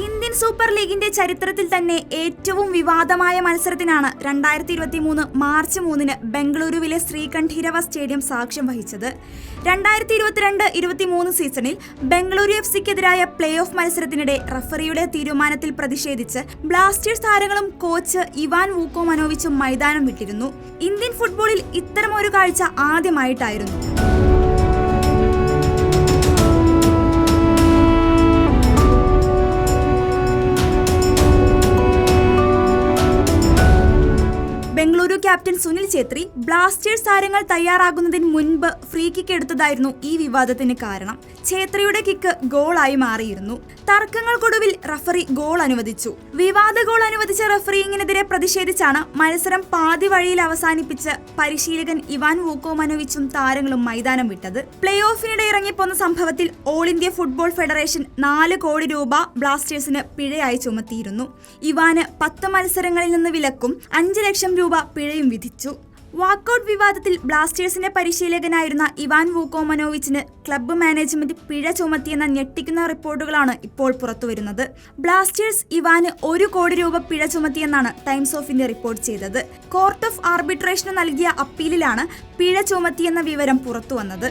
Indian super ലീഗിന്റെ ചരിത്രത്തിൽ തന്നെ ഏറ്റവും വിവാദമായ മത്സരത്തിനാണ് 2023 മാർച്ച് 3 ബംഗളൂരുവിലെ ശ്രീകണ്ഠീരവ സ്റ്റേഡിയം സാക്ഷ്യം വഹിച്ചത്. 2022-23 സീസണിൽ ബംഗളൂരു എഫ്സിക്കെതിരായ പ്ലേ ഓഫ് മത്സരത്തിനിടെ റഫറിയുടെ തീരുമാനത്തിൽ പ്രതിഷേധിച്ച് ബ്ലാസ്റ്റേഴ്സ് താരങ്ങളും കോച്ച് ഇവാൻ വൂക്കോമനോവിച്ചും മൈതാനം വിട്ടിരുന്നു. ഇന്ത്യൻ ഫുട്ബോളിൽ ഇത്തരമൊരു കാഴ്ച ആദ്യമായിട്ടായിരുന്നു. ബംഗളൂരു ക്യാപ്റ്റൻ സുനിൽ ഛേത്രി ബ്ലാസ്റ്റേഴ്സ് താരങ്ങൾ തയ്യാറാകുന്നതിന് മുൻപ് ഫ്രീ കിക്ക് എടുത്തതായിരുന്നു ഈ വിവാദത്തിന് കാരണം. ഛേത്രിയുടെ കിക്ക് ഗോളായി മാറിയിരുന്നു. തർക്കങ്ങൾക്കൊടുവിൽ റഫറി ഗോൾ അനുവദിച്ചു. വിവാദ ഗോൾ അനുവദിച്ച റഫറിങ്ങിനെതിരെ പ്രതിഷേധിച്ചാണ് മത്സരം പാതി വഴിയിൽ അവസാനിപ്പിച്ച് പരിശീലകൻ ഇവാൻ വൂക്കോമനോവിച്ചും താരങ്ങളും മൈതാനം വിട്ടത്. പ്ലേ ഓഫിനിടെ ഇറങ്ങിപ്പോന്ന സംഭവത്തിൽ ഓൾ ഇന്ത്യ ഫുട്ബോൾ ഫെഡറേഷൻ 4 കോടി രൂപ ബ്ലാസ്റ്റേഴ്സിന് പിഴയായി ചുമത്തിയിരുന്നു. ഇവാന് 10 മത്സരങ്ങളിൽ നിന്ന് വിലക്കും 5 ലക്ഷം രൂപ പിഴയും വിധിച്ചു. വാക്കൌട്ട് വിവാദത്തിൽ ബ്ലാസ്റ്റേഴ്സിന്റെ പരിശീലകനായിരുന്ന ഇവാൻ വൂക്കോമനോവിച്ചിന് ക്ലബ്ബ് മാനേജ്മെന്റ് പിഴ ചുമത്തിയെന്ന ഞെട്ടിക്കുന്ന റിപ്പോർട്ടുകളാണ് ഇപ്പോൾ പുറത്തുവരുന്നത്. ബ്ലാസ്റ്റേഴ്സ് ഇവാന് 1 കോടി രൂപ പിഴ ചുമത്തിയെന്നാണ് ടൈംസ് ഓഫ് ഇന്ത്യ റിപ്പോർട്ട് ചെയ്തത്. കോർട്ട് ഓഫ് ആർബിട്രേഷന് നൽകിയ അപ്പീലിലാണ് പിഴ ചുമത്തിയെന്ന വിവരം പുറത്തുവന്നത്.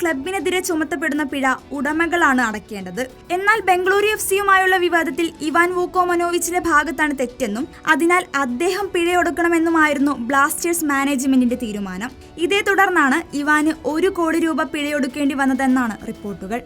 ക്ലബിനെതിരെ ചുമത്തപ്പെടുന്ന പിഴ ഉടമകളാണ് അടയ്ക്കേണ്ടത്. എന്നാൽ ബംഗളൂരു എഫ്സിയുമായുള്ള വിവാദത്തിൽ ഇവാൻ വൂക്കോമനോവിച്ചിന്റെ ഭാഗത്താണ് തെറ്റെന്നും അതിനാൽ അദ്ദേഹം പിഴയൊടുക്കണമെന്നുമായിരുന്നു ബ്ലാസ്റ്റേഴ്സ് മാനേജ്മെന്റിന്റെ തീരുമാനം. ഇതേ തുടർന്നാണ് ഇവാന് 1 കോടി രൂപ പിഴയൊടുക്കേണ്ടി വന്നതെന്നാണ് റിപ്പോർട്ടുകൾ.